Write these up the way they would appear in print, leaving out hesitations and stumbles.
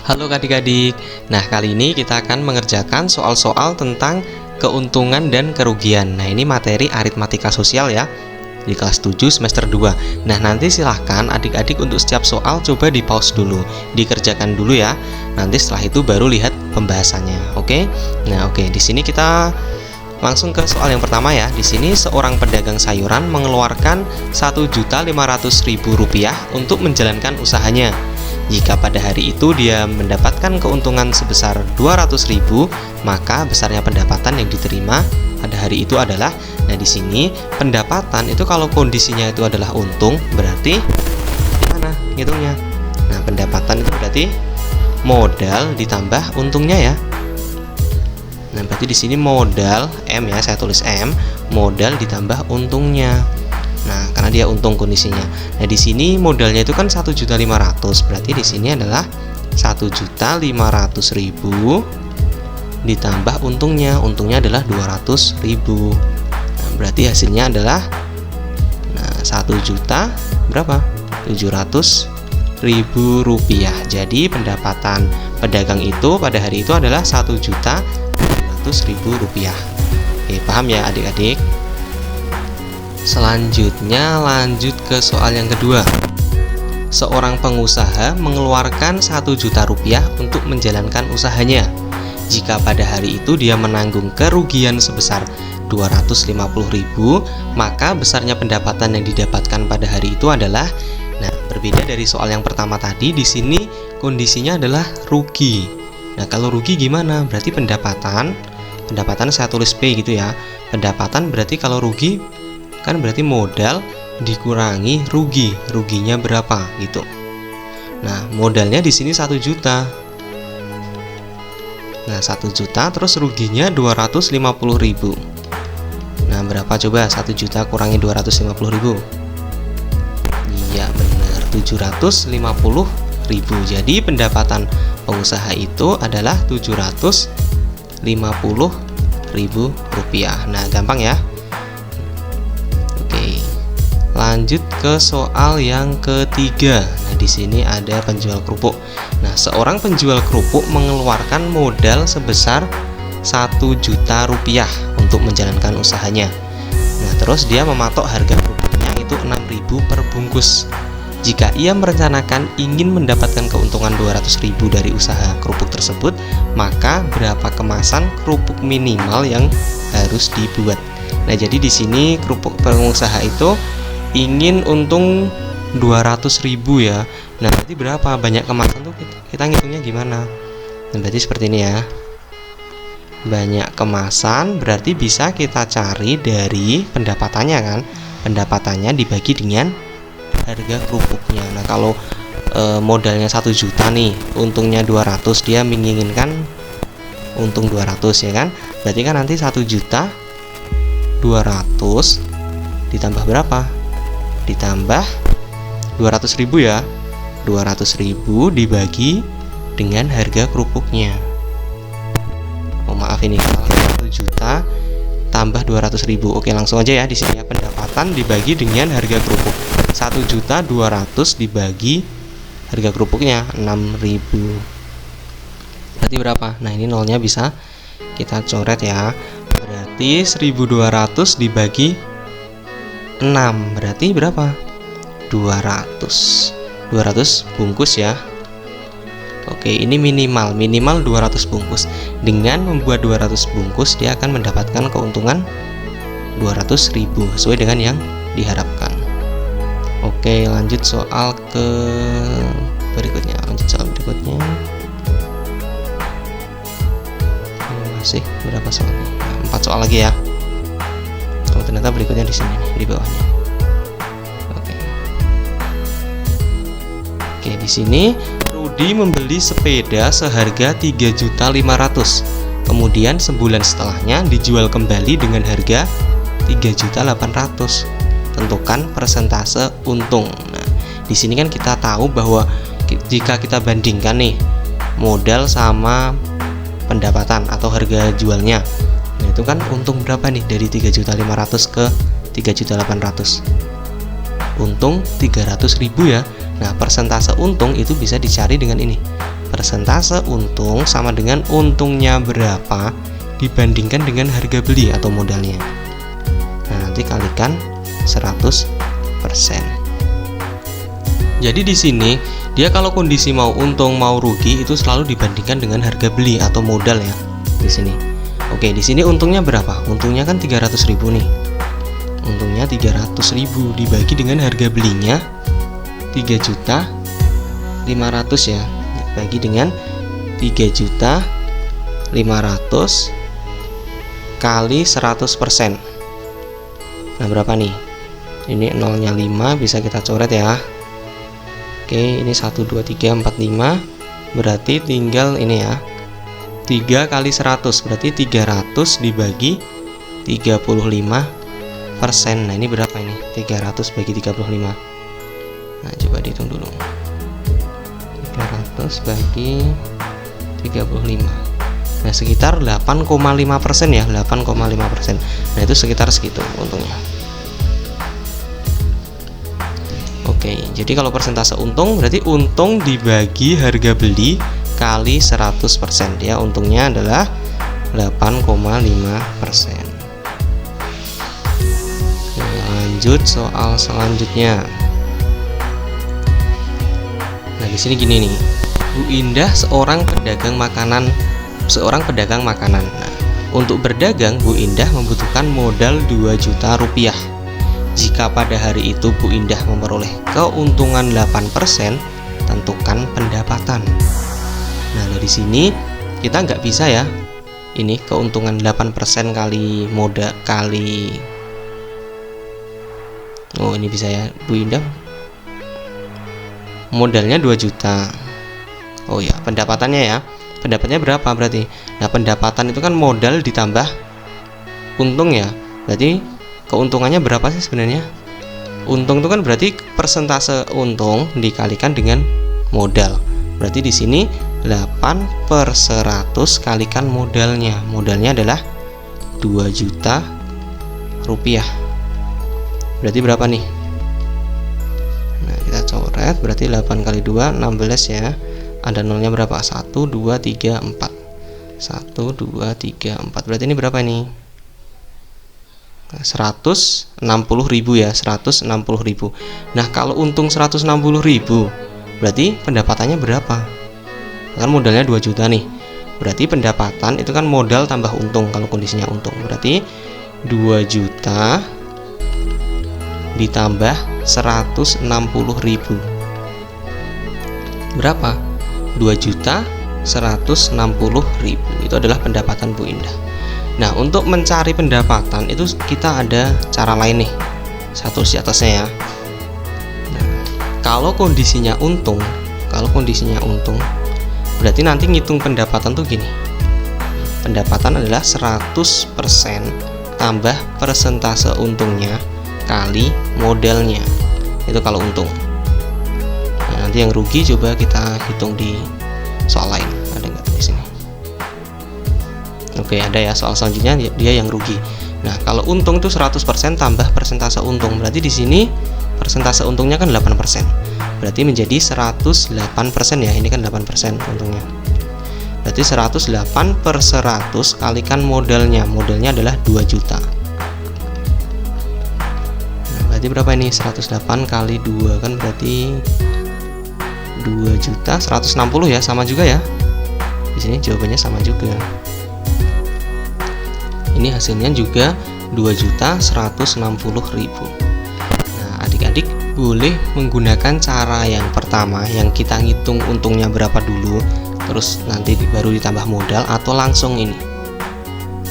Halo adik-adik. Nah, kali ini kita akan mengerjakan soal-soal tentang keuntungan dan kerugian. Nah, ini materi aritmatika sosial ya, di kelas 7 semester 2. Nah, nanti silahkan adik-adik untuk setiap soal coba di pause dulu, dikerjakan dulu ya. Nanti setelah itu baru lihat pembahasannya. Oke? Nah, oke. Di sini kita langsung ke soal yang pertama ya. Di sini seorang pedagang sayuran mengeluarkan Rp1.500.000 untuk menjalankan usahanya. Jika pada hari itu dia mendapatkan keuntungan sebesar 200.000, maka besarnya pendapatan yang diterima pada hari itu adalah, nah di sini pendapatan itu kalau kondisinya itu adalah untung, berarti gimana hitungnya? Nah, pendapatan itu berarti modal ditambah untungnya ya. Nah, berarti di sini modal M ya, saya tulis M, modal ditambah untungnya. Nah, karena dia untung kondisinya. Nah, di sini modalnya itu kan 1.500.000. Berarti di sini adalah 1.500.000 ditambah untungnya. Untungnya adalah 200.000. Nah, berarti hasilnya adalah 1 juta berapa? 700.000 rupiah. Jadi pendapatan pedagang itu pada hari itu adalah 1.700.000 rupiah. Oke, paham ya adik-adik? Selanjutnya lanjut ke soal yang kedua. Seorang pengusaha mengeluarkan 1 juta rupiah untuk menjalankan usahanya. Jika pada hari itu dia menanggung kerugian sebesar 250.000, maka besarnya pendapatan yang didapatkan pada hari itu adalah, nah berbeda dari soal yang pertama tadi, di sini kondisinya adalah rugi. Nah, kalau rugi gimana? Berarti pendapatan saya tulis P gitu ya. Pendapatan berarti kalau rugi kan berarti modal dikurangi rugi. Ruginya berapa gitu. Nah, modalnya di sini 1 juta. Nah, 1 juta terus ruginya 250.000. Nah, berapa coba 1 juta kurangi 250.000? Iya, benar, 750.000. Jadi pendapatan pengusaha itu adalah 750.000 rupiah. Nah, gampang ya. Lanjut ke soal yang ketiga. Nah, di sini ada penjual kerupuk. Nah, seorang penjual kerupuk mengeluarkan modal sebesar 1 juta rupiah untuk menjalankan usahanya. Nah, terus dia mematok harga kerupuknya itu 6.000 per bungkus. Jika ia merencanakan ingin mendapatkan keuntungan 200.000 dari usaha kerupuk tersebut, maka berapa kemasan kerupuk minimal yang harus dibuat? Nah, jadi di sini kerupuk pengusaha itu ingin untung 200.000 ya. Nah, berarti berapa banyak kemasan tuh kita ngitungnya gimana? Nah, berarti seperti ini ya. Banyak kemasan berarti bisa kita cari dari pendapatannya kan. Pendapatannya dibagi dengan harga kerupuknya. Nah, kalau modalnya 1 juta nih, untungnya 200, dia menginginkan untung 200 ya kan. Berarti kan nanti 1 juta 200 ditambah berapa? Ditambah 200.000 ya. 200.000 dibagi dengan harga kerupuknya. Oh, maaf ini salah, 1 juta tambah 200.000. Oke, langsung aja ya di sini ya. Pendapatan dibagi dengan harga kerupuk. 1.200.000 dibagi harga kerupuknya 6.000. Berarti berapa? Nah, ini nolnya bisa kita coret ya. Berarti 1.200 dibagi 6 berarti berapa? 200 bungkus ya. Oke, ini minimal 200 bungkus. Dengan membuat 200 bungkus dia akan mendapatkan keuntungan 200.000 sesuai dengan yang diharapkan. Oke, lanjut soal berikutnya. Masih berapa soal nih? Nah, 4 soal lagi ya. Oh, ternyata berikutnya di sini nih, di bawahnya. Oke, di sini Rudi membeli sepeda seharga 3.500.000. Kemudian sebulan setelahnya dijual kembali dengan harga 3.800.000. Tentukan persentase untung. Nah, di sini kan kita tahu bahwa jika kita bandingkan nih modal sama pendapatan atau harga jualnya, nah itu kan untung berapa nih dari 3.500.000 ke 3.800.000? Untung 300.000 ya. Nah, persentase untung itu bisa dicari dengan ini. persentase untung sama dengan untungnya berapa dibandingkan dengan harga beli atau modalnya. Nah, nanti kalikan 100%. Jadi di sini dia kalau kondisi mau untung mau rugi itu selalu dibandingkan dengan harga beli atau modal ya. Di sini. Oke, di sini untungnya berapa? Untungnya kan 300.000 nih. Untungnya 300.000 dibagi dengan harga belinya 3.500.000 ya. Bagi dengan 3.500.000 kali 100%. Nah, berapa nih? Ini nolnya 5, bisa kita coret ya. Oke, ini 1, 2, 3, 4, 5. Berarti tinggal ini ya, 3 kali 100, berarti 300 dibagi 35%. Nah, ini berapa ini? 300 bagi 35. Nah, coba dihitung dulu. 300 bagi 35. Nah, sekitar 8,5% ya, 8,5%. Nah, itu sekitar segitu untungnya. Oke, jadi kalau persentase untung berarti untung dibagi harga beli kali 100%. Ya, untungnya adalah 8,5%. Lanjut soal selanjutnya. Nah, di sini gini nih. Bu Indah seorang pedagang makanan. Nah, untuk berdagang Bu Indah membutuhkan modal 2 juta rupiah. Jika pada hari itu Bu Indah memperoleh keuntungan 8%, tentukan pendapatan. Nah, dari sini kita nggak bisa ya, ini keuntungan 8% kali modal kali, oh ini bisa ya, Bu Indah modalnya 2 juta. Oh ya, pendapatannya ya, pendapatnya berapa berarti? Nah, pendapatan itu kan modal ditambah untung ya, berarti keuntungannya berapa sih sebenarnya? Untung itu kan berarti persentase untung dikalikan dengan modal. Berarti di sini 8/100 kalikan modalnya. Modalnya adalah 2 juta rupiah. Berarti berapa nih? Nah, kita coret, berarti 8 kali 2 16 ya. Ada nolnya berapa? 1 2 3 4. 1 2 3 4. Berarti ini berapa ini? 160.000 ya, 160.000. Nah, kalau untung 160.000 berarti pendapatannya berapa? Kan modalnya 2 juta nih. Berarti pendapatan itu kan modal tambah untung kalau kondisinya untung. Berarti 2 juta ditambah 160.000. Berapa? 2.160.000. Itu adalah pendapatan Bu Indah. Nah, untuk mencari pendapatan itu kita ada cara lain nih. Satu di atasnya ya. Nah, kalau kondisinya untung, berarti nanti ngitung pendapatan tuh gini. Pendapatan adalah 100% tambah persentase untungnya kali modalnya. Itu kalau untung. Nah, nanti yang rugi coba kita hitung di soal lain. Ada nggak di sini? Oke, ada ya, soal selanjutnya dia yang rugi. Nah, kalau untung itu 100% tambah persentase untung. Berarti di sini persentase untungnya kan 8%. Berarti menjadi 108% ya. Ini kan 8% untungnya. Berarti 108/100 kalikan modalnya. Modalnya adalah 2 juta. Nah, berarti berapa ini? 108 kali 2 kan berarti 2 juta 160 ya, sama juga ya. Di sini jawabannya sama juga. Ini hasilnya juga 2.160.000. Nah, adik-adik boleh menggunakan cara yang pertama yang kita ngitung untungnya berapa dulu, terus nanti baru ditambah modal, atau langsung ini,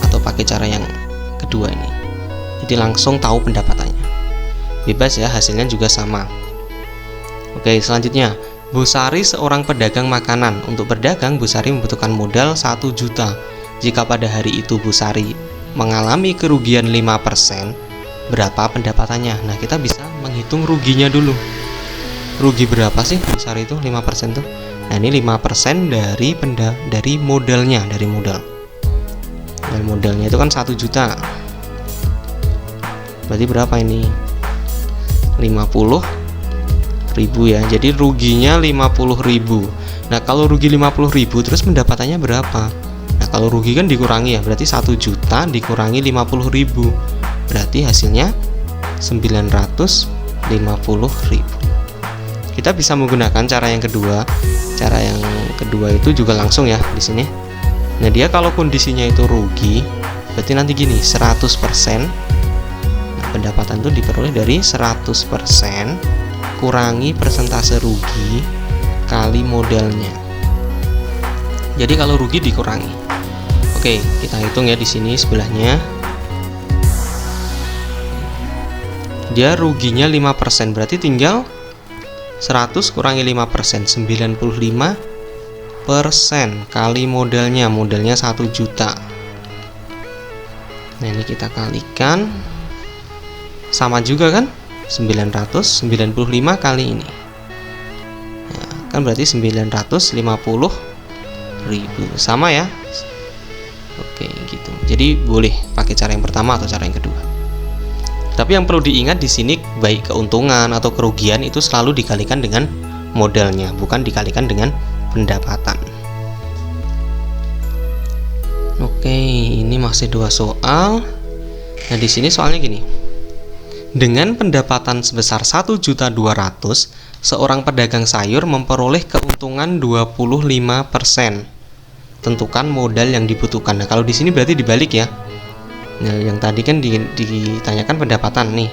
atau pakai cara yang kedua ini. Jadi langsung tahu pendapatannya. Bebas ya, hasilnya juga sama. Oke, selanjutnya Bu Sari seorang pedagang makanan. Untuk berdagang Bu Sari membutuhkan modal 1 juta. Jika pada hari itu Bu Sari mengalami kerugian 5%, berapa pendapatannya? Nah, kita bisa menghitung ruginya dulu. Rugi berapa sih Bu Sari itu 5% tuh? Nah, ini 5% dari modalnya, dari modal. Dan modalnya itu kan 1 juta. Berarti berapa ini? 50.000 ya. Jadi ruginya 50.000. Nah kalau rugi 50.000 terus pendapatannya berapa? Nah kalau rugi kan dikurangi ya, berarti 1 juta dikurangi 50.000, berarti hasilnya 950.000. Kita bisa menggunakan cara yang kedua. Cara yang kedua itu juga langsung ya di sini. Nah dia kalau kondisinya itu rugi, berarti nanti gini, 100%. Nah, pendapatan itu diperoleh dari 100% kurangi persentase rugi kali modalnya. Jadi kalau rugi dikurangi. Oke, kita hitung ya di sini sebelahnya. Dia ruginya 5%, berarti tinggal 100 kurangi 5%, 95% kali modalnya 1 juta. Nah ini kita kalikan, sama juga kan, 995 kali ini, ya, kan berarti 950.000, sama ya. Oke gitu. Jadi boleh pakai cara yang pertama atau cara yang kedua. Tapi yang perlu diingat di sini, baik keuntungan atau kerugian itu selalu dikalikan dengan modalnya, bukan dikalikan dengan pendapatan. Oke, ini masih 2 soal. Nah, di sini soalnya gini. Dengan pendapatan sebesar 1.200.000, seorang pedagang sayur memperoleh keuntungan 25%. Tentukan modal yang dibutuhkan. Nah, kalau di sini berarti dibalik ya. Nah, yang tadi kan ditanyakan pendapatan nih.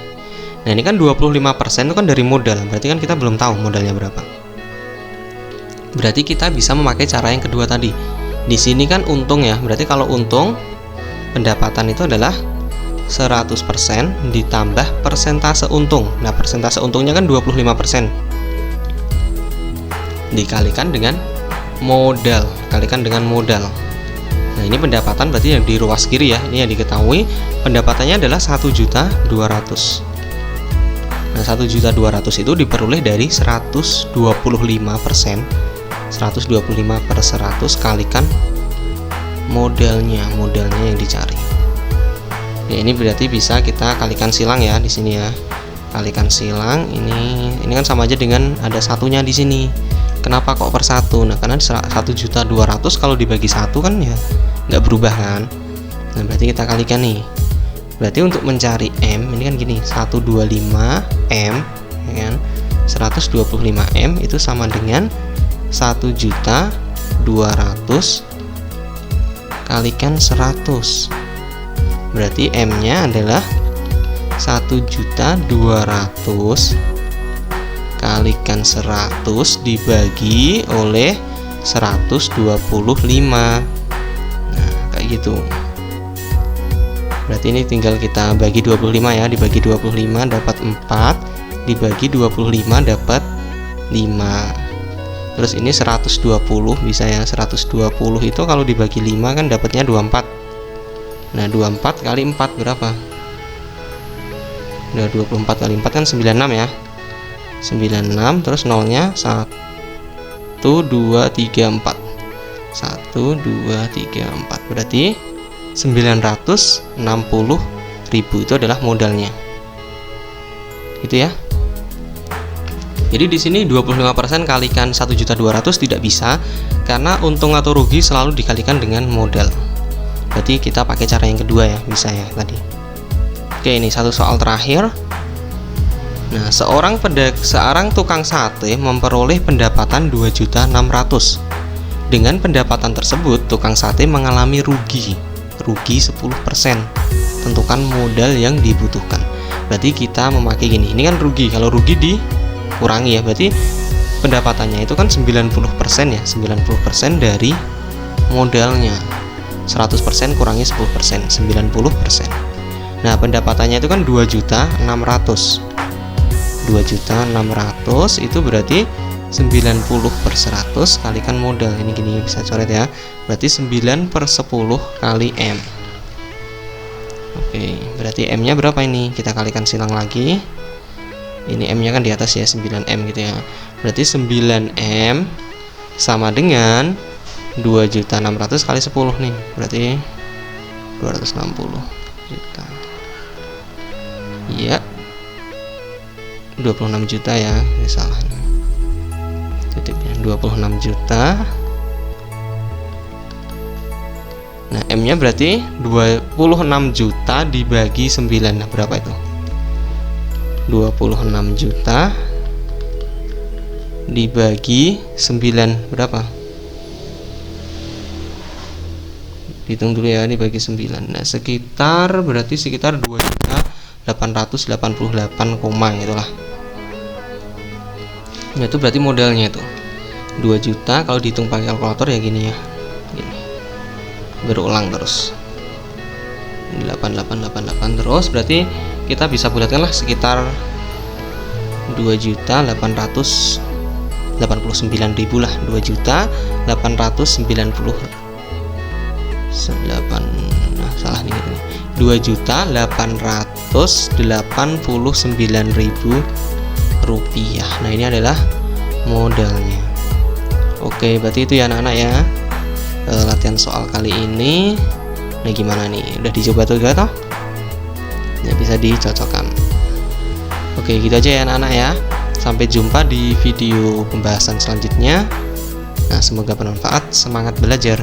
Nah, ini kan 25% itu kan dari modal. Berarti kan kita belum tahu modalnya berapa. Berarti kita bisa memakai cara yang kedua tadi. Di sini kan untung ya. Berarti kalau untung, pendapatan itu adalah 100% ditambah persentase untung. Nah, persentase untungnya kan 25%. Dikalikan dengan modal. Kalikan dengan modal. Nah ini pendapatan berarti yang di ruas kiri ya. Ini yang diketahui pendapatannya adalah 1.200.000. Nah 1.200.000 itu diperoleh dari 125%. 125 per 100 kalikan modalnya yang dicari. Ya ini berarti bisa kita kalikan silang ya di sini ya. Kalikan silang ini kan sama aja dengan ada satunya di sini. Kenapa kok per 1? Nah karena 1.200.000 kalau dibagi 1 kan ya nggak berubah kan. Nah berarti kita kalikan nih. Berarti untuk mencari M ini kan gini, 125M ya kan? 125M itu sama dengan 1.200.000 kalikan 100. Berarti M nya adalah 1.200.000 kalikan 100 dibagi oleh 125. Nah kayak gitu. Berarti ini tinggal kita bagi 25 ya. Dibagi 25 dapat 4, dibagi 25 dapat 5. Terus ini 120 bisa ya. 120 itu kalau dibagi 5 kan dapatnya 24. Nah 24 kali 4 berapa? Udah 24 kali 4 kan 96 ya. 96 terus nolnya 1 2 3 4. 1 2 3 4 berarti 960.000 itu adalah modalnya. Gitu ya. Jadi di sini 25% kalikan 1.200.000 tidak bisa karena untung atau rugi selalu dikalikan dengan modal. Berarti kita pakai cara yang kedua ya, bisa ya tadi. Oke, ini satu soal terakhir. Nah, seorang tukang sate memperoleh pendapatan 2.600.000. Dengan pendapatan tersebut, tukang sate mengalami rugi 10%. Tentukan modal yang dibutuhkan. Berarti kita memakai gini. Ini kan rugi. Kalau rugi dikurangi ya. Berarti pendapatannya itu kan 90% ya. 90% dari modalnya. 100% kurangi 10%, 90%. Nah, pendapatannya itu kan 2.600.000. 2.600.000 itu berarti 90 per 100 kalikan modal. Ini gini bisa coret ya. Berarti 9 per 10 kali M. Oke, berarti M nya berapa ini? Kita kalikan silang lagi. Ini M nya kan di atas ya, 9M gitu ya. Berarti 9M sama dengan 2.600.000 kali 10 nih. Berarti 260 juta. Iya, 26 juta ya, ini salah. Titipnya 26 juta. Nah, M-nya berarti 26 juta dibagi 9. Nah, berapa itu? 26 juta dibagi 9 berapa? Hitung dulu ya, ini bagi 9. Nah, berarti sekitar 2.888, itulah. Nah, itu berarti modalnya itu 2 juta. Kalau dihitung pakai kalkulator ya gini ya. Gini. Berulang terus. 8888 terus, berarti kita bisa bulatkanlah sekitar 2.889.000 lah. 2.890.000. Nah, salah nih gitu nih. 2.889.000 rupiah. Nah, ini adalah modalnya. Oke, berarti itu ya anak-anak ya, latihan soal kali ini. Nah, gimana nih? Udah dicoba tuh gak toh? Ya, bisa dicocokkan. Oke, gitu aja ya anak-anak ya. Sampai jumpa di video pembahasan selanjutnya. Nah, semoga bermanfaat. Semangat belajar.